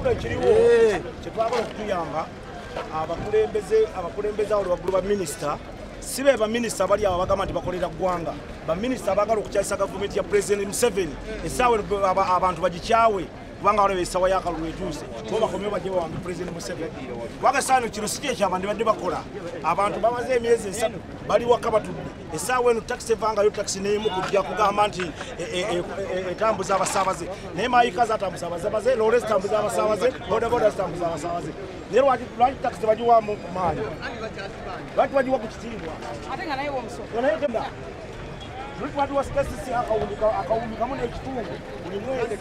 Wabula kiriwo kyetwagala okutuyamba abakulembeze awo waggulu ba minisita sibe ba minisita bali abo bagamba nti bakolera ggwanga ba minisita abagala okukyalisa gavumenti ya President Museveni essaawa abantu bagikyawe kubanga waliwo essaawa y'akalulu etuuse bo bakomyewo bajje bawange President Museveni wagasaano kino si kye kyabandi badde bakola abantu bamaze emyezi 3 bali waka batudde essaawa eno takisi evangayo takisi n'emu kujja kugamba nti etambuza abasaabaze naye maayika zatambuza abasaabaze loole zitambuza abasaabaze bodaboda zitambuza abasaabaze naye lwaki takisi bagiwamu maanyi lwaki bagiwa ku kitiibwa ate nga naye womusoko naye temba lwaki bagiwa spesisi akawumikamu n'ekitundu buli mwezi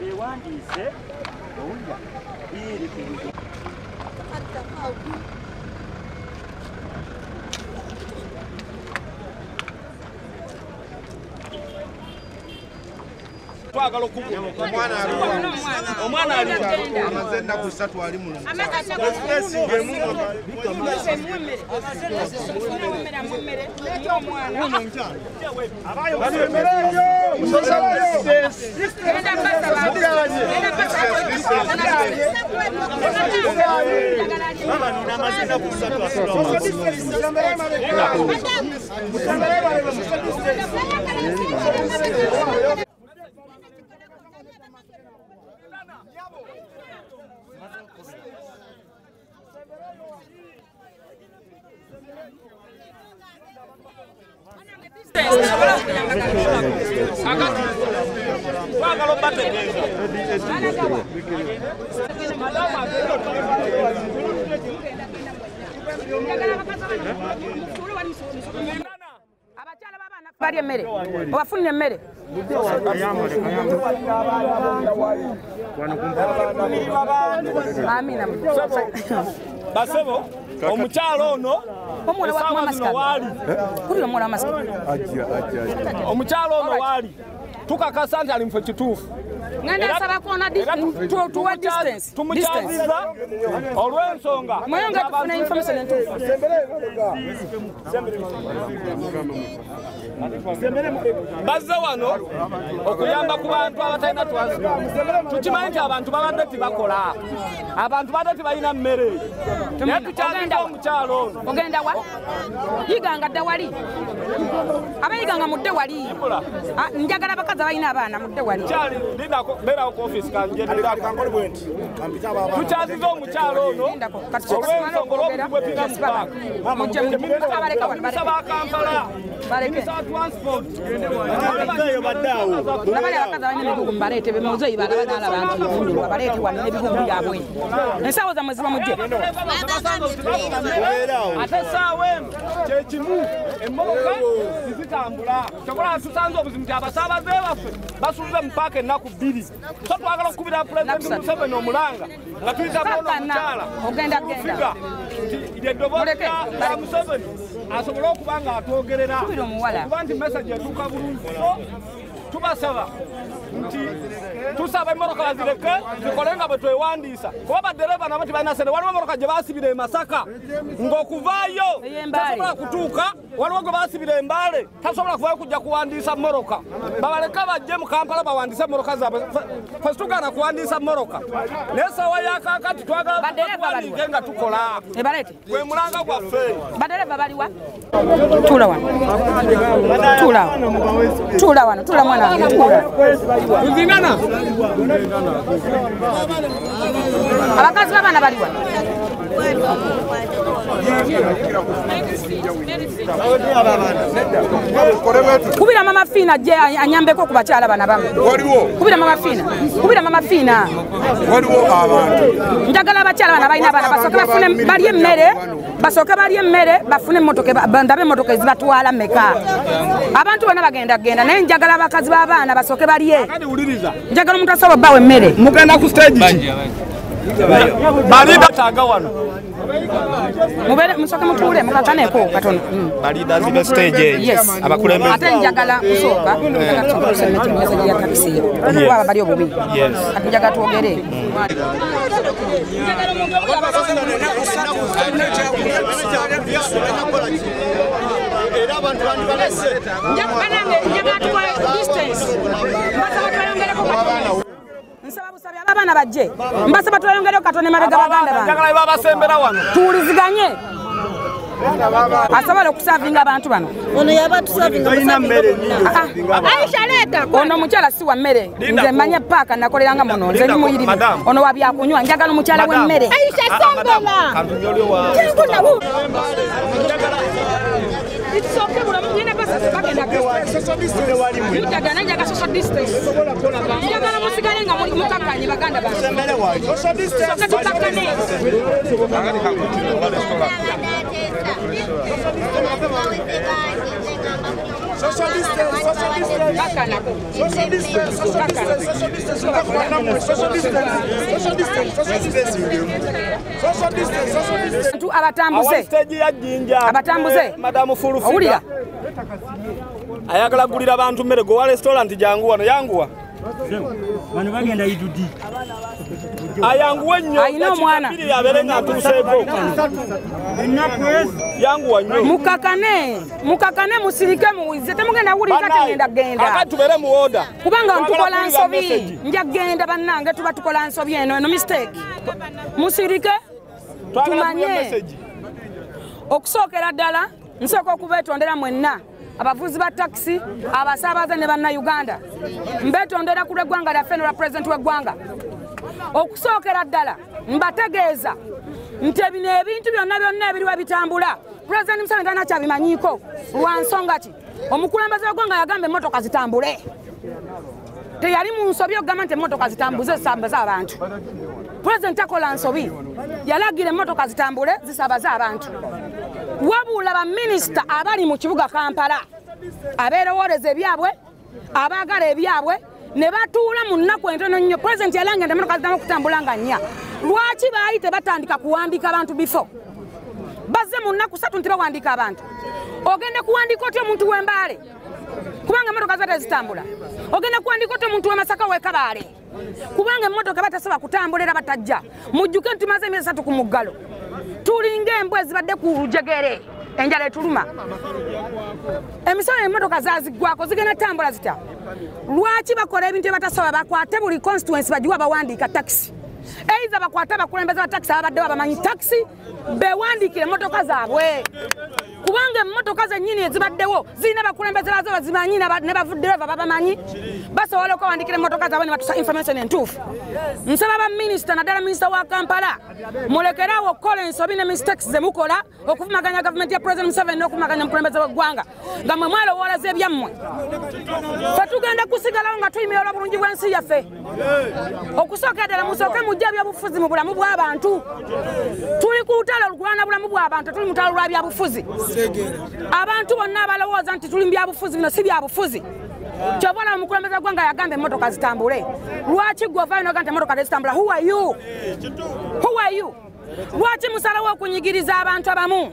bewandiise owulira biri ku twagala okukuba omwana ali amaze ennaku 3 ali mu Bari emere obafunye emere amina basebo omukyalo ono omwana wa mamasika wali kuri omwana wa mamasika omukyalo ono wali tukakasa nti ali mu kituufu ngenda saba kona tuwa distance tumukyaziza olw'ensonga mwayonga tufuna information entuufu bazze wano okuyamba ku bantu abatalina transport tukimanyi nti abantu babadde tibakola abantu badde tibalina mmere naye tukyaziza omukyalo ono ogenda wa yiganga dda wali abayiganga mudde wali njagala bakazi abalina abaana mudde wali beerawo ku ofisi tukyaziza omukyalo ono olw'ensonga olw'obuzi bwe tulina mu paaka minisita ba Kampala minisita wa transport nabali abakazi abalina ebigugu mbaleete bemuzeeyi balaba n'alabantu ebundirwa baleete wano n'ebigugu byabwe ensaawo zammwe ziba mujje ate essaawa eno kyekimu emmoloka zizitambula kyokola tusanze obuzimu nti abasaabaze baffe basuulize mu paaka ennaku 2 so twagala okukubira Pulezidenti Museveni omulanga nga tuyita bono omukyala ogenda eddoboozi lya Museveni asobole okuba nga atwogerera okuba nti message etuuka bulungi so tubasaba nti tusaba emmoloka bazireke zikole nga bwe twewandiisa kuba baddereeva nabo tibalina sente waliwo emmoloka gye baasibira e Masaka ng'okuvaayo tasobola kutuuka waliwo gwe baasibira e Mbale tasobola kuvaayo kujja kuwandiisa mmoloka babaleka bajje mu Kampala bawandiise emmoloka zaabwe ffe situgaana kuwandiisa mmoloka naye essaawa y'akaakati twagala tuwandiike nga tukola gwe mulanga gwaffe baddereeva baliwa tuula wano tuula wano tuula mwana wange tuula nzingana abakazi b'abaana baliwa kubira mama Fiina je anyambeko ku bakyala bana bamu kubira mama Fiina waliwo abantu njagala abakyala bana balina abaana basooke bafune balye emmere bafune emmotoka bandabe emmotoka ezibatwala meka abantu bonna bagenda naye njagala abakazi b'abaana basooke balye njagala omuntu asobola obbawa emmere mugenda ku stage bali bataaga wano mubere musoke mutuule mukakaneko katono bali dazibe stage abakulembeze ate njagala kusooka message ya takisi kuba bali obubi ati njagala twogere era abantu bandi balese njagala abana bajje mbasaba twayongereko katone mabega baganda bana njagala babasembera wano tuwuliziganye asobola okusavinga abantu bano ono yabatusavinga Aisha leta ono mukyala si wa mmere nze mmanye paaka nakoleranga muno nze ndi muyirimu ono wa byakunywa njagala omukyala w'emmere Aisha songela It's okay, but I'm going to go to the back and you can social distance. You're going to see a Mukaka, you're going to social distance. Abatambuze Madam Fulu Owulira ayagala gulira abantu mmere go wa restaurant jangu wano yanguwa bano bagenda idudi ayanguwa nnyo ayina omwana yaberenga atuseeko yanguwa nnyo mukakane musirike muwize temugenda wulira tegenda genda akatubere mu order kubanga ntukola nsobi nja genda bannange tuba tukola nsobi eno mistake musirike tumanye okusookera ddala nsooka okubetondera mwenna abavuzi ba taxi abasaabaze ne bannayuganda mbetondera ku lw'eggwanga lyaffe ne lwa pulezidenti w'eggwanga okusookera ddala mbategeeza nti bino ebintu byonna ebiriwa bitambula pulezidenti Museveni tanakyabimanyiiko lwa nsonga ki omukulembeze w'eggwanga yagamba emmotoka zitambule teyali mu nsobi okugamba nti emmotoka zitambuze zisambaze abantu pulezidenti akola nsobi yalagira emmotoka zitambule zisabaze abantu wabula baminisita abali mu kibuga Kampala abeerowooleza ebyabwe abaagala ebyabwe ne batuula mu nnaku entono nnyo pulezidenti yalangira nti emmotoka zitamu okutambula nga nnya lwaki baali tebatandika kuwandiika abantu bifo bazze mu nnaku 3 nti bawandiika abantu ogenda kuwandiika otya omuntu w'embaale kubanga emmotoka ziba tezitambula ogenda kuwandiika otya omuntu w'Amasaka w'Ekabaale kubanga emmotoka batasaba kutambula era batajja mujjuke nti tumaze emyezi 3 ku muggalo tulinga embwa ezibadde ku lujegere enjala etuluma emisolo emmotoka zaziggwako zigenda tambula zita lwaki bakola ebintu ebatasobola bakwate buli constituency bagiwa bawandiika taxi eiza bakwate abakulembeze ba taxi ababaddewo abamanyi taxi bewandiikire emmotoka zaabwe kubanga emmotoka zennyini ezibaddewo zirina bakulembeze bazo bazimanyi ne bavuddereva babamanyi basobola okuwandikira emmotoka zaabwe ne batusa information entuufu nsaba baminisita naddala minisita wa Kampala mulekerawo okukola ensobi ne mistakes ze mukola okuvumaganya gavumenti ya pulezidenti Museveni n'okuvumaganya omukulembeze w'eggwanga nga mwe mwalowooleza ebyammwe fe tugenda kusigalawo nga tuyimirira olw'obulungi bw'ensi yaffe okusookera ddala musooke mujja ebyobufuzi mu bulamu bw'abantu tuli ku lutalo olukulwana bulamu bw'abantu tuli mu lutalo lwa byabufuzi abantu bonna abalowooza nti tuli mu byabufuzi bino si byabufuzi kyova olaba omukulembeze w'eggwanga yagamba emmotoka zitambule lwaki gwe ovaayo n'ogamba nti emmotoka tezitambula who are you lwaki musalawo okunyigiriza abantu abamu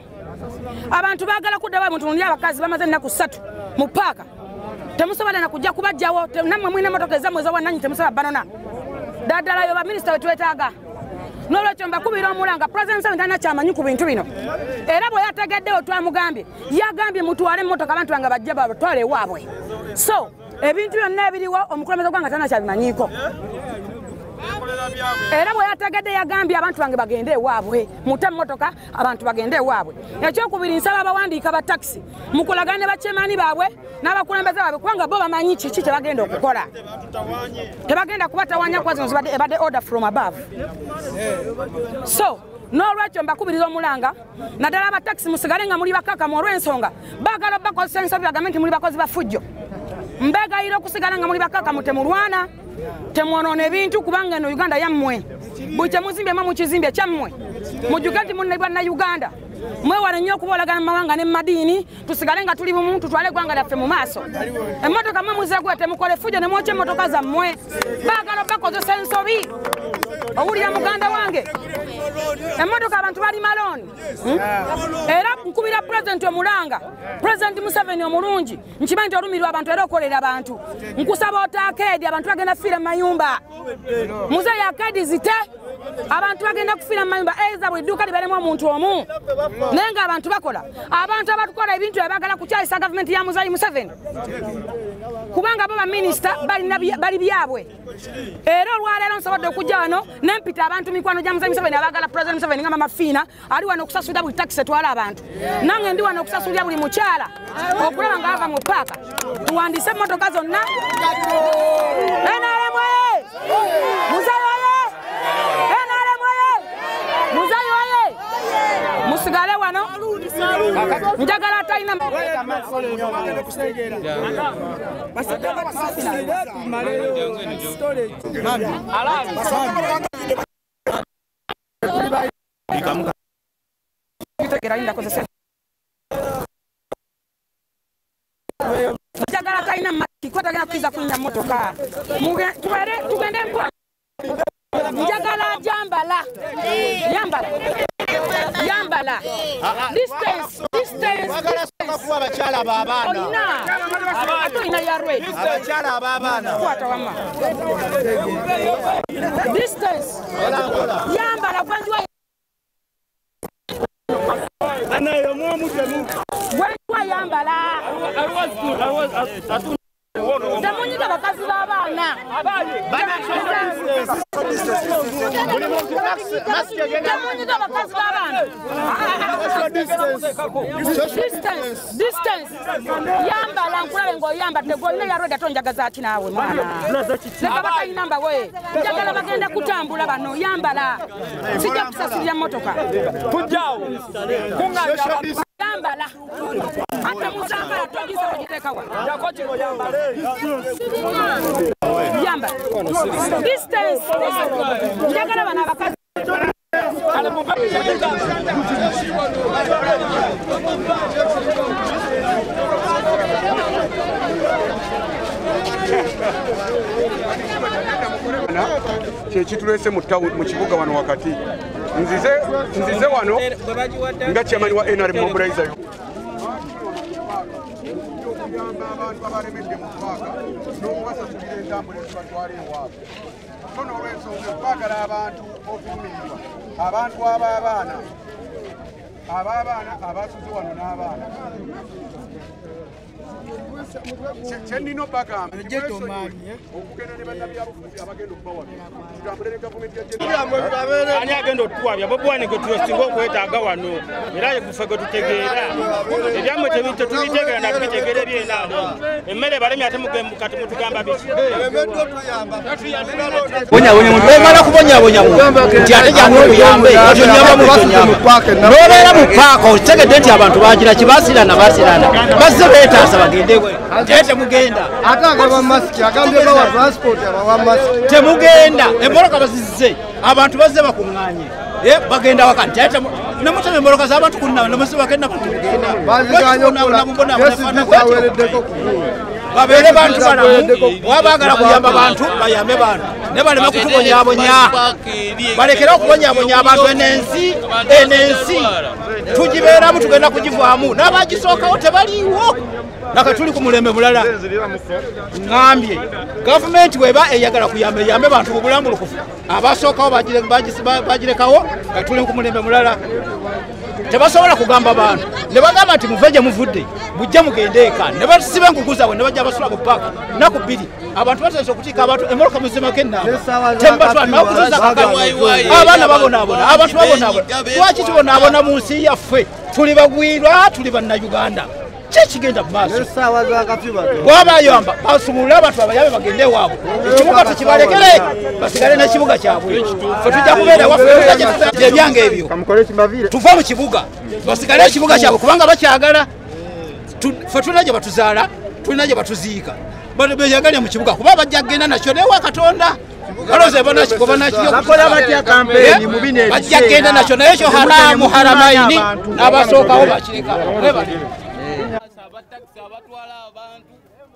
abantu baagala kuddawo mutunuulire abakazi bamaze ennaku 3 mu paaka temusobola na kujja kubajjawo nammwe mwine emmotoka ezammwe ez'obwannannyini temusobola banona daddala yo baminisita we twetaaga n'olwekyo mbakubira omulanga pulezidenti Museveni talina kyamanyi ku bintu bino era bwe yategeddewo twamugambye yagambye mutwale emmotoka abantu bange bajja batwale ewaabwe so ebintu byonna ebiriwo omukulembeze gwanga talina kyabimanyiiko era bwe yategedde yagambye abantu bange bagende ewaabwe mute emmotoka abantu bagende ewaabwe ekyokubiri nsaba abawandiika ba taxi mukolagane bakyemaani baabwe n'abakulembeze baabwe kubanga bo bamanyi kiki kyebagenda okukola tebagenda kubatawanya kuba zino zibadde ebadde order from above so n'olwekyo mbakubiriza omulanga naddala abataxi musigale nga muli bakakamu olw'ensonga baagala bakozesa ensobi bagambe nti muli bakozi bafujjo mbegayira okusigala nga muli bakakamu temulwana temwonoona ebintu kubanga eno Uganda yammwe buli kyemuzimbyemu mukizimbe kyammwe mujjuke nti munne bannayuganda mwewale nnyo okuboolagana mu mawanga ne mu madiini tusigale nga tuli bumu tutwale eggwanga lyaffe mu maaso emmotoka mmwe muzegwe temukole fujjo ne mwokya emmotoka zammwe baagala bakozesa ensobi owulira muganda wange emmotoka abantu bali malooni era nkubira pulezidenti omulanga pulezidenti Museveni omulungi nkimanyi nti olumirwa abantu era okolera abantu nkusaba otakeedi abantu bagenda fiira mu mayumba muzeeyi akeedi zite abantu bagenda kufira mu mayumba eza buli dduuka liberemu omuntu omu naye nga abantu bakola abantu abatukola ebintu ebagala kukyayisa gavumenti ya Muzayi Museveni kubanga bo baminisita bali byabwe era olwaleero nsobodde okujja wano nempita abantu mikwano gya Muzayi Museveni abagala President Museveni nga Mama Fiina ali wano okusasulira buli takisi etwala abantu nange ndi wano okusasulira buli mukyala okulaba nga ava mu paaka tuwandiise emmotoka zonna NRM Muzayi oye NRM oye Muzayi oye musigale wano njagala talina njagala talina makikwatagenda kuiza kunya motoka tugende mpola njagala yambala distance abakyala b'abaana olina yarwe abakyala ab'abaana distance yambala gwenjwa yambala temunyiga bakazi b'abaana temunyiga bakazi b'abaana distance yambala nkulabe ng'oyambadde golina yarweda tonjagaza ati naawe mwana leka batayinamba we njagala bagenda kutambula bano yambala sijja kusasulira motoka tujjaawo yambala ate musambala twagiza bagiteekawa yambala distance njagala bano abakazi kyekitulese mu kibuga wano wakati nzize wano nga chairman wa NRM mobilizer abantu abalemedde mu paaka n'okubasasulira entambula ezibatwala ewaabwe so n'olwensonga twagala abantu okuvumirirwa abantu ab'abaana abasuze wano n'abaana kyennina obagamba okugenda ne bannabyabufuzi abagenda okuba wano tutambule ne gavumenti ani agenda otuwabya bobwane gwe twesinga okwetaaga wano era gufe gwe tutegeera ebyamwe tetubitegeera nakubitegeera ebyenaano emmere balemi ate kati mutugamba biki omala kubonyabonya nti ate jangu okuyambe nobeera mu paaka okitegedde nti abantu bagira kibasirana bazze beetaasa bagendewe ate mugenda temugenda emboloka bazizze abantu bazze bakuŋŋaanye bagenda wakati ate nemutema emboloka z'abantu kunnawe nemuzi bagenda babeere bantu balamu wabagala kuyamba bantu bayambe bantu ne balema kutubonyabonya balekere okubonyabonya abantu enensi tugibeeramu tugenda kugivaamu n'abagisookawo tebaliiwo naka tuli ku mulembe mulala ngambye gavumenti weba eyagala kuyamba yambe bantu mu bulambulukufu abasookawo bagirekawo nga tuli ku mulembe mulala tebasobola kugamba bantu ne bagamba nti muve gye muvudde bujja mugende eka ne basiba enkuguza bwe ne bajja basula ku paaka naku bbiri abantu bateesa okukiika abantu emmoloka muzimako ennaaba tembatwanaokutuza abaana babonaabona abantu babonaabona lwaki tubonaabona mu nsi yaffe tuli bagwirwa tuli bannayuganda kyekigenda mu maaso bwabayamba basumulule abantu abayambe bagende ewaabwe ekibuga tukibalekere basigale n'ekibuga kyabwe fe tujja kubeera waffe ebyange ebyo tuva mu kibuga basigale ekibuga kyabwe kubanga bakyagala fe tulina gye batuzaala tulina gye batuziika beyagalya mu kibuga kuba bajja kgenda nakyo newa katonda baloze bajja kgenda nakyo naye ekyo haramu haramaini n'abasookawo bakireka taxi abatwala abantu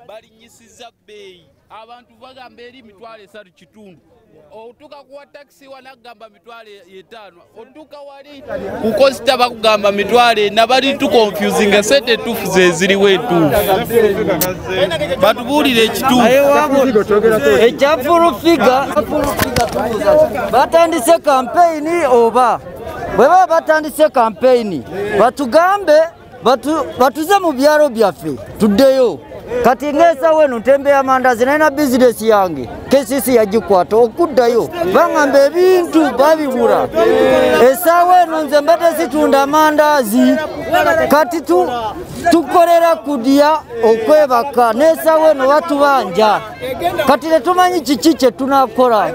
balinyisiza bbeeyi abantu bagamba eri mitwalo 3 kitundu otuka kuwa taxi wanagamba mitwalo 5 otuka wali kukosita bakugamba mitwalo na bali tu confusing sete tufu zeziriwo etufu batubulire ekitundu ekyafulufiga batandise kampeyini oba bwe baba batandise kampeyini batugambe batuze mu byalo byaffe tuddeyo kati ng'esawa eno ntembe amandazi nalina bizinesi yange kesisi yagikwata okuddayo baŋŋamba ebintu babibula esawa eno nze mbadde situunda amandazi kati tukolera kudya okwebaka n'esawa eno batubanja kati tetumanyi kiki kye tunakola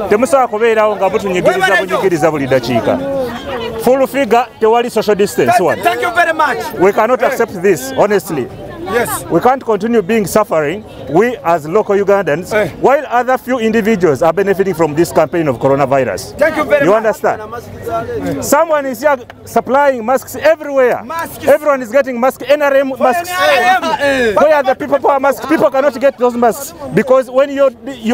temusobola kubeerawo nga butunyigiriza buli dakiika. Full figure, tewali social distance one. Thank you very much. We cannot accept this, honestly. Yes. We can't continue being suffering, we as local Ugandans, while other few individuals are benefiting from this campaign of coronavirus. Thank you very much. You understand? Someone is here supplying masks everywhere. Masks. Everyone is getting masks, NRM masks. Where are the people who are masks? People cannot get those masks because when you're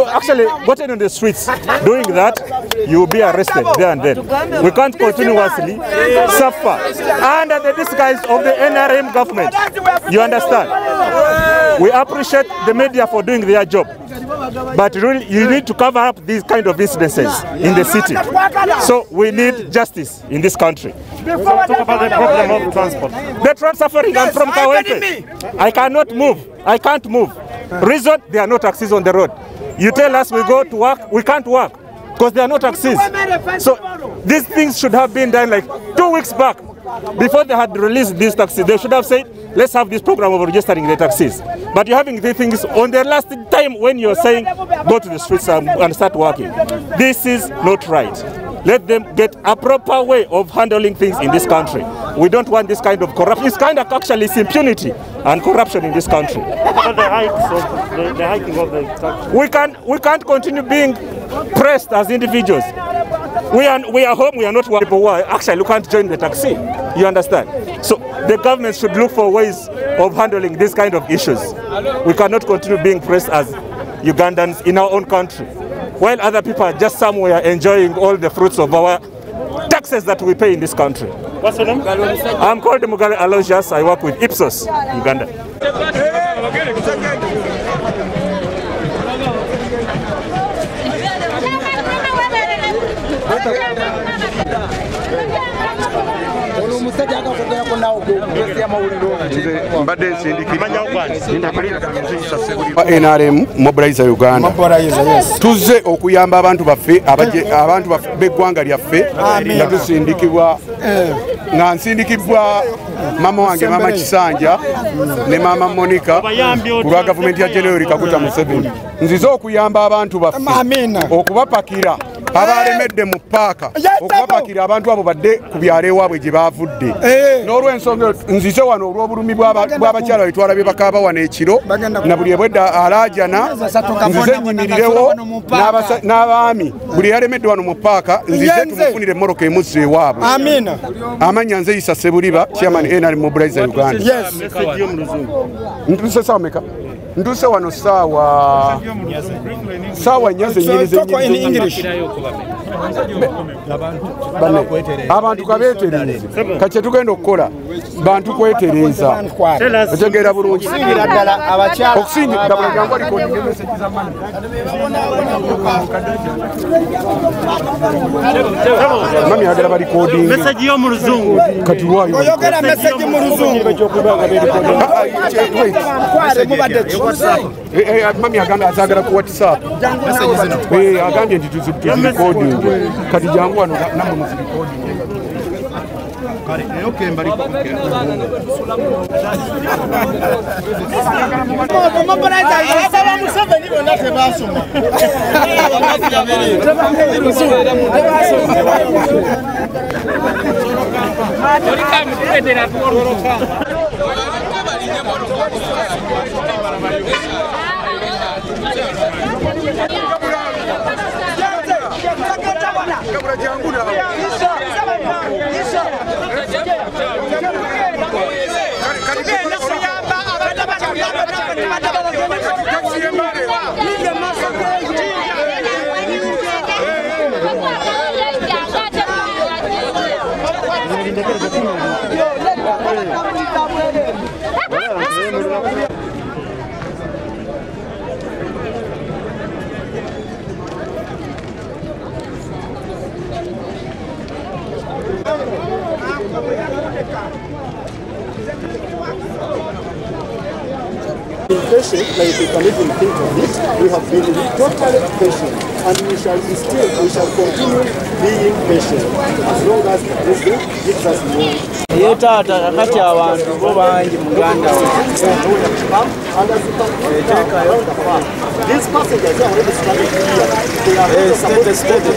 actually gotten on the streets doing that, you will be arrested there and then. We can't continuously suffer under the disguise of the NRM government. You understand? We appreciate the media for doing their job, but really you need to cover up these kind of incidences in the city. So we need justice in this country. Before talk about the problem of transport. The transport suffering. I'm from Kawempe. I cannot move. I can't move. Reason, there are no taxis on the road. You tell us we go to work, we can't work because there are no taxis. So these things should have been done like 2 weeks back. Before they had released these taxis, they should have said, let's have this program of registering the taxis. But you're having these things on the last time when you're saying, go to the streets and start working. This is not right. Let them get a proper way of handling things in this country. We don't want this kind of corruption. It's kind of actually it's impunity and corruption in this country. The hiking of the taxes. We can't continue being pressed as individuals. We are home, we are not people who are actually can't join the taxi. You understand? So the government should look for ways of handling this kind of issues. We cannot continue being pressed as Ugandans in our own country, while other people are just somewhere enjoying all the fruits of our taxes that we pay in this country. What's your name? I'm called Mugale Aloysius. I work with Ipsos, Uganda. NRM Mobilizer Uganda tuze okuyamba abantu baffe beggwanga lyaffe nga tusindikibwa nga nsindikibwa mama wange mama Kisanja ne mama Monica ku lwa gavumenti ya General Kaguta Museveni nzize okuyamba abantu baffe okubapakira abalemedde mu paaka okubapakira abantu abo badde ku byalo ewaabwe gye baavudde n'olw'ensonga nzize wano olw'obulumi bw'abakyala bwe twalabye bakaaba wano ekiro na buli ebwedda alaajana nzize nnyimirirewo n'abaami buli yalemedde wano mu paaka nzize tumufunire emmoroka emuzza ewaabwe amannya nze Isa Sebuliba chairman NRM Mobilizer Uganda. Ntuse sawa meka nduse wano sawa nyaze nyinyi English abantu kabetereza kati tugenda okukola bantu kwetereza otegeera bulungi okusingira ddala jangu recording message za mani mami agala bali recording message yo mu luzungu kati wayo oyogera message mu luzungu mami agamba azagala ku WhatsApp agambye nti tuzirecording kati jangu wano namwe muzirecording okay mbali Kabula jangu na Patient, like you can even think of it, we have been totally patient, and we shall continue being patient as long as the president gives us more. Tata kati abantu bo bangi muganda These passengers are already started here. They are steady.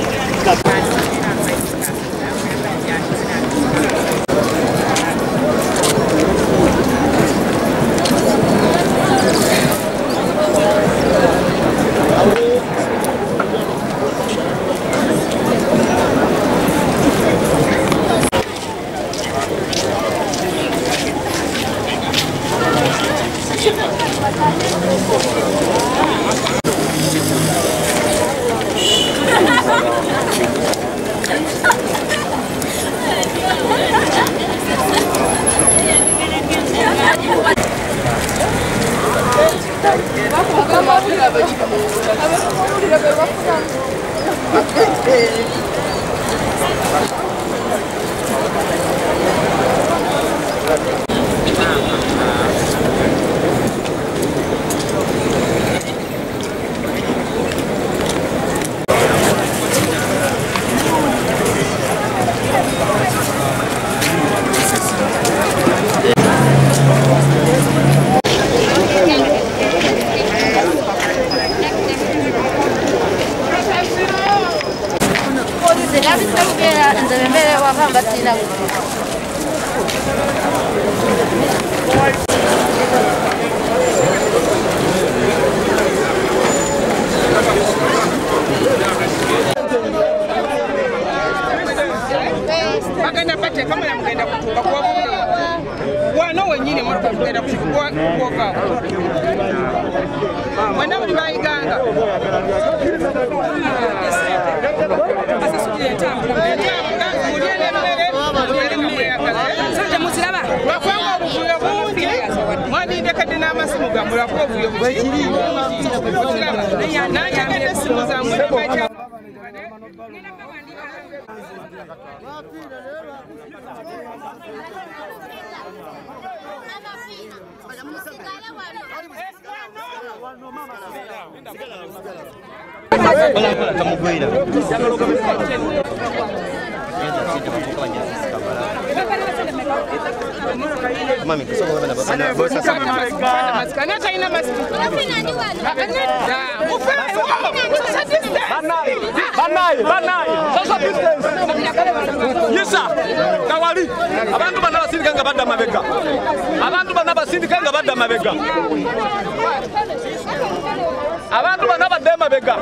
Abantu banabadde mabega.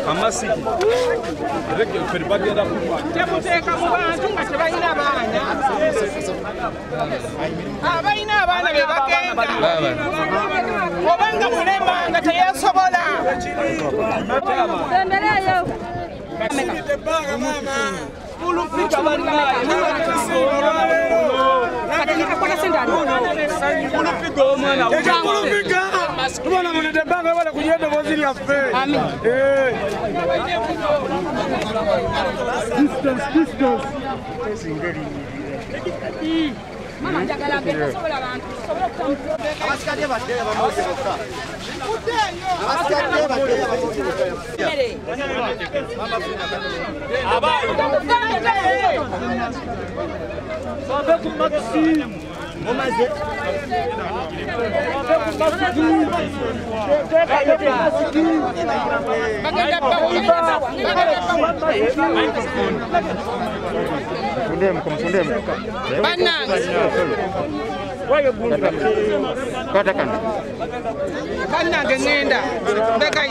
Amasi reke peribadi ada temuteka mu bantu nga tebalina baana abalina abaana be bagenda obanga mulema nga teyasobola tembeleyo ulupika bana katika kwa sindano ulupika omwana ulupika tubona munete banga wala kujenda bozili afe amen distance singeli mama njagala ngenda sobola abantu sobola kutambula abasikadde badde bamoze bokka abasikadde badde bamoze abayi sabe ku maxi Omaze. Mfundemu. Katakan. Banange ngenda. Bekai.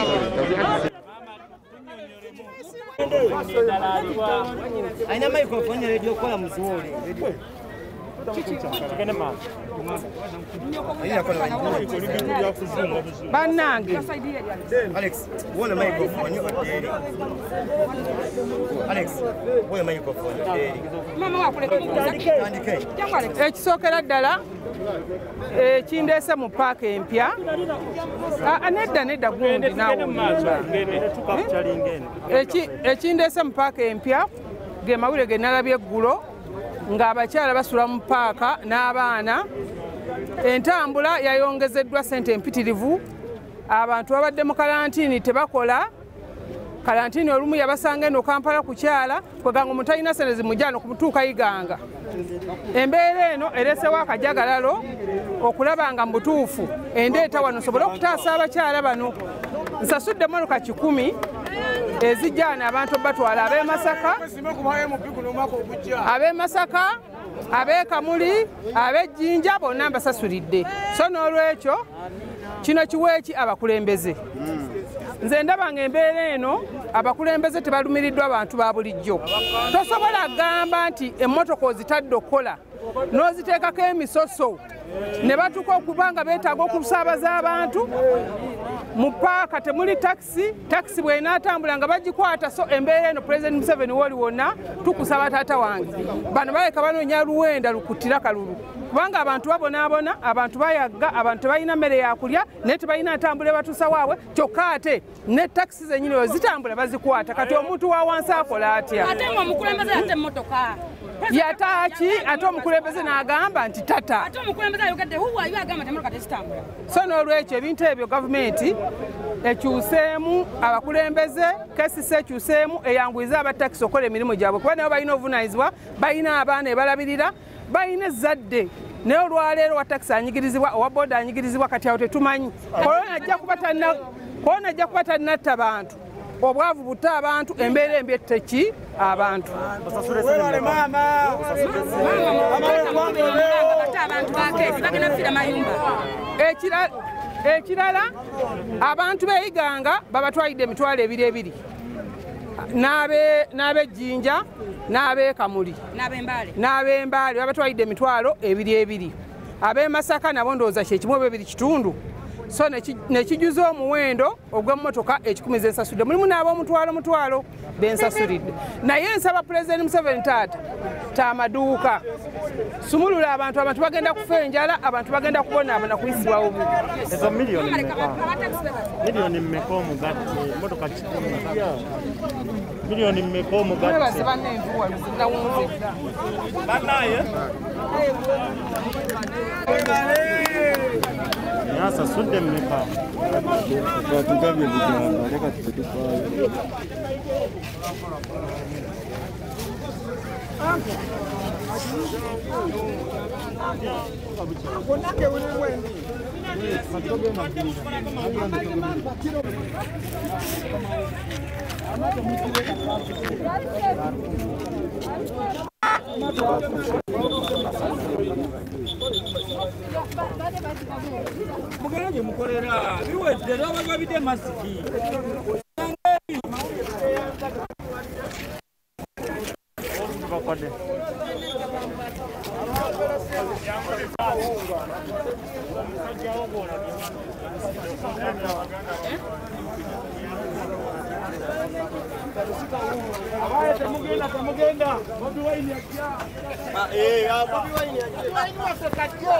Aina microphone radio kola mzuri. Bannange. Alex, what am I going for you? Alex, what am I going for you? Ekisookera ddala ekindeese mu paaka empya nedda gundi ekindeese mu paaka empya ge mawulire ge nalabye eggulo ng'abakyala basula mu paaka n'abaana. Entambula yayongezeddwa ssente empitirivu. Abantu babadde mu kalantiini tebakola. Kalantiini olumu yabasanga eno Kampala ku kyala kweganga omuntu alina ssente zimujjano ku mutuuka yiganga. Embeera eno ereesewo akajagalalo okulaba nga mubutuufu endeeta wano nsobole okutaasa abakyala bano. Nsasudde emotoka 10 ezijjaana abantu batwala ab'e Masaka, ab'e Kamuli, ab'e Jjinja bonna mbasasulidde. So n'olwekyo kino kiweeki abakulembeze. Nze ndaba ng'embeera eno abakulembeze tebalumiriddwa abantu ba bulijjo. Tosobola kugamba nti emmotoka ozitadde okukola n'oziteekako emisoso ne batuuka okuba nga beetaaga okusaabaza abantu mu paaka temuli takisi bw'enaatambula nga bagikwata. So embeera eno President Museveni woli wonna tukusaba taata wange bano baleka banoonya luwenda lukuttira kalulu kubanga abantu babonaabona, abantu bayagga, abantu tebalina mmere yakulya naye tebalina ntambula batuusa waabwe kyokka ate ne takisi zennyini we zitambula bazikwata. Kati omuntu wa wansi akola atya? Ate omukulembeze ate emmotoka yataaki ate omukulembeze n'agamba nti tata. Ate omukulembeze ayogedde huwayo agamba temmotoka tezitambula. So n'olwekyo ebintu ebyo gavumenti ekyuseemu abakulembeze kesisa ekyuseemu eyanguyiza abatakisi okukola emirimu gyabwe kuba nabo balina obuvunaanyizibwa, balina abaana ebalabirira, balina ezzadde. Naye olwaleero wa takisi anyigirizibwa, owa booda anyigirizibwa, kati awo tetumanyi. Korona ajja kuba tannatta bantu, obwavu butta abantu, embeera embi etteki abantu. Ekirala abantu beeyiganga babatwalidde emitwalo 2 n'ab'e Jjinja n'ab'e Kamuli n'ab'e Mbale babatwalidde emitwalo 2. Ab'e Masaka nabo ndowooza kyekimu 2.5. So nekijuza omuwendo ogw'emmotoka 10 zensasudde. Mulimu n'ab'omutwalo bensasulidde. Naye nsaba President Museveni taata amaduuka sumulula abantu bagenda kufa enjala, abantu bagenda kubonaabona kuyisibwa obu. Ezo milioni mmeka omugatte emmotoka 10 milioni mmeka omugatte asasudde mmeka tugambye buganda leka tuzetufaayo Muganje mukolera biwedde n'abagabidde masiki. Temugenda Bobi Wine ajja. Bobi Wine waffe kajjo.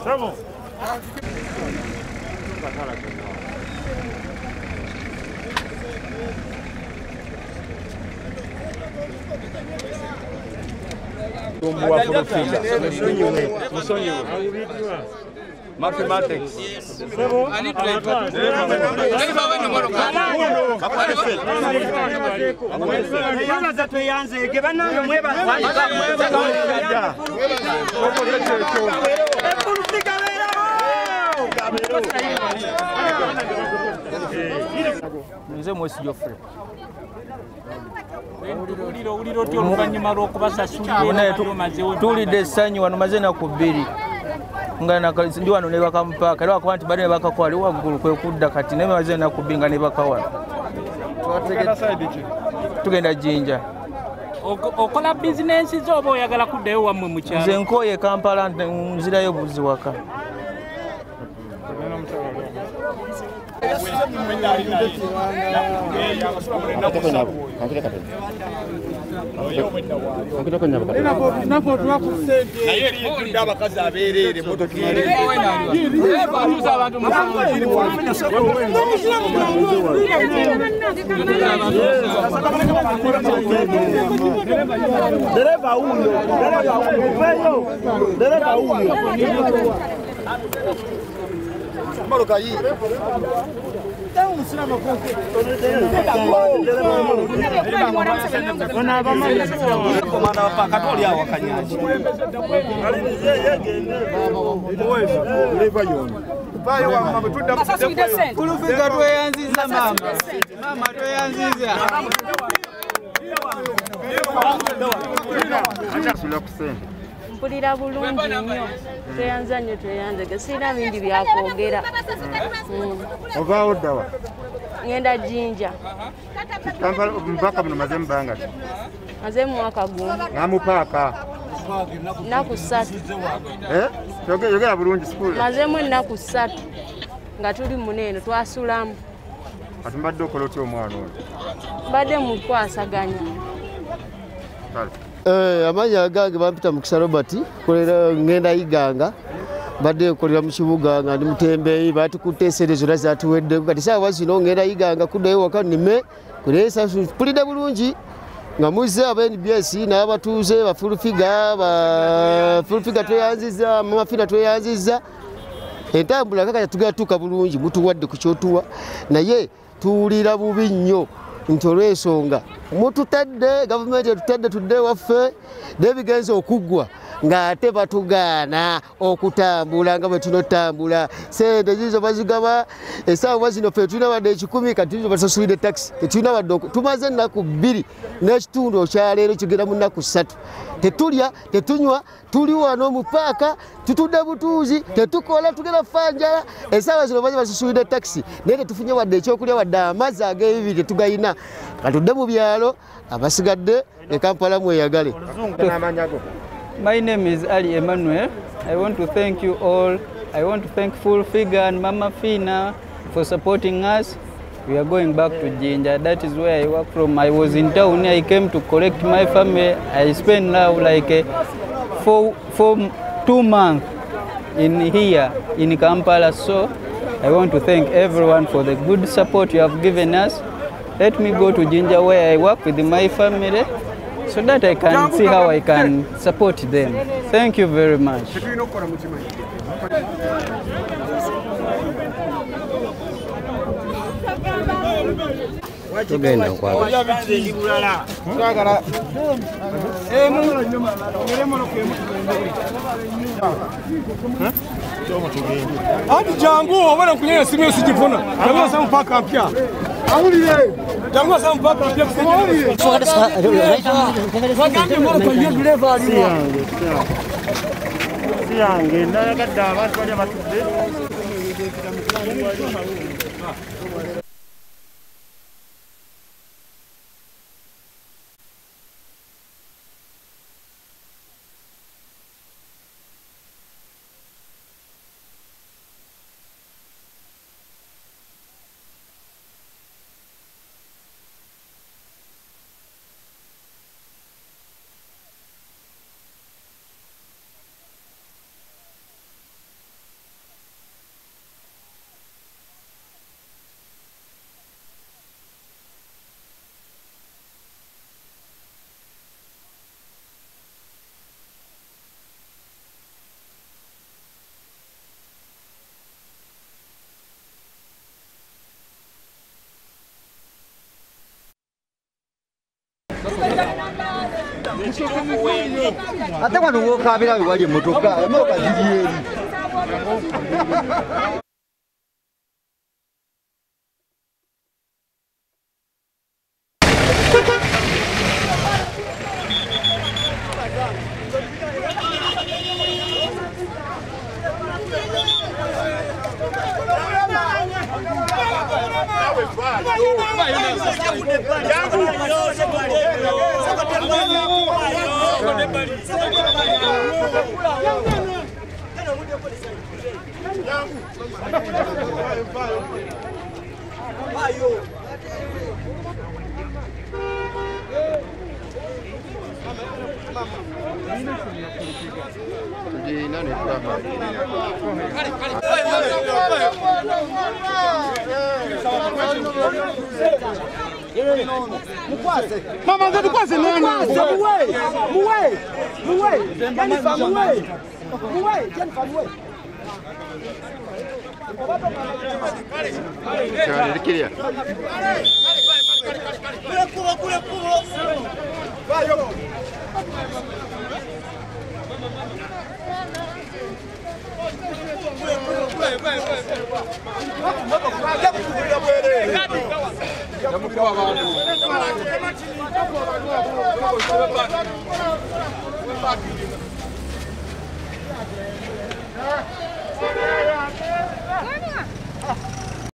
Bravo. Mathematics. Nze Mwesi Geoffrey. Uliro oluvannyuma lw'okubasasulira tulidde essanyu wano maze ennaku 2. ngana ndi wano ne bakampaka era wakuba nti bali ne bakakwali waggulu kwe kudda kati ne baze na kubinga ne bakawana tugenda Jinja okola bizinensi zo oba oyagala kuddayo wammwe mu kyalo nze nkoye Kampala nzirayo buzi waka abakazi abeerere dereva huyo motoka hii kulufika tweyanziza mama tweyanziza mpulira bulungi nnyo tweyanza nnyo tweyanzege sirina bingi byakwogera ovaawo ddawa ngenda Jinja mpaka muno maze mubanga ki maze mwaka gumu namupaaka nnaku 3 yogera bulungi sikulu mazemu ennaku 3 nga tuli muneeno twasulamu kati mbadde okola otya omwana oyo mbadde mukwasaganya amanya gange bampita Mukisa Robert kolera ngenda Iganga badde kolera mu kibuga nga ndi mutembeyi batukutte esente zonna zatuwedde kati saawa zino ngenda Iganga kuddayo waka nime kulesa pulida bulungi nga muze aba NBS n'abatuuze bafulufiga tweyanziza mumafina tweyanziza entambula kaka tugatuuka bulungi mutuwadde ku kyotuwa naye tuwulira bubi nnyo nti olw'ensonga mututadde gavumenti etutadde tudde waffe n'ebigenza okuggwa ng'ate batugaana okutambula nga bwe tunotambula sente zizo bazigaba essaawa zino ffe tulina wadde 10 kati zo basasulidde taxi tetulina wadde tumaze ennaku 2 n'ekitundu okyaleero kigenda mu nnaku 3 tetulya tetunywa tuli wano mu paaka tutudde butuuzi tetukola tugenda fanjala essaawa zino baze basasulidde taxi naye tetufunye wadde ekyokulya wadde amazzi ag'ebibiri tetugayina katudde mu byalo abasigadde e Kampala mweyagale. My name is Ali Emmanuel. I want to thank you all. I want to thank Full Figure and Mama Fina for supporting us. We are going back to Jinja. That is where I work from. I was in town. I came to collect my family. I spent now like 2 months in here in Kampala. So I want to thank everyone for the good support you have given us. Let me go to Jinja where I work with my family so that I can see how I can support them. Thank you very much. Tugenda Ati jangu obana kunyanya simu sijifuna. Jangu sana mpaka mpya. Awulire. Jangu sana mpaka mpya kusema. Wakati mbona kwa hiyo driver aliwa. Siyange nagadda abantu bali abatudde ate wano wokabira wali emotoka emotoka ziri eri Mama ndio kwase nani? Muwe. Yani famuwe. Muwe, yani famuwe. Cyane kiriya. Kule. Vayo. Kule.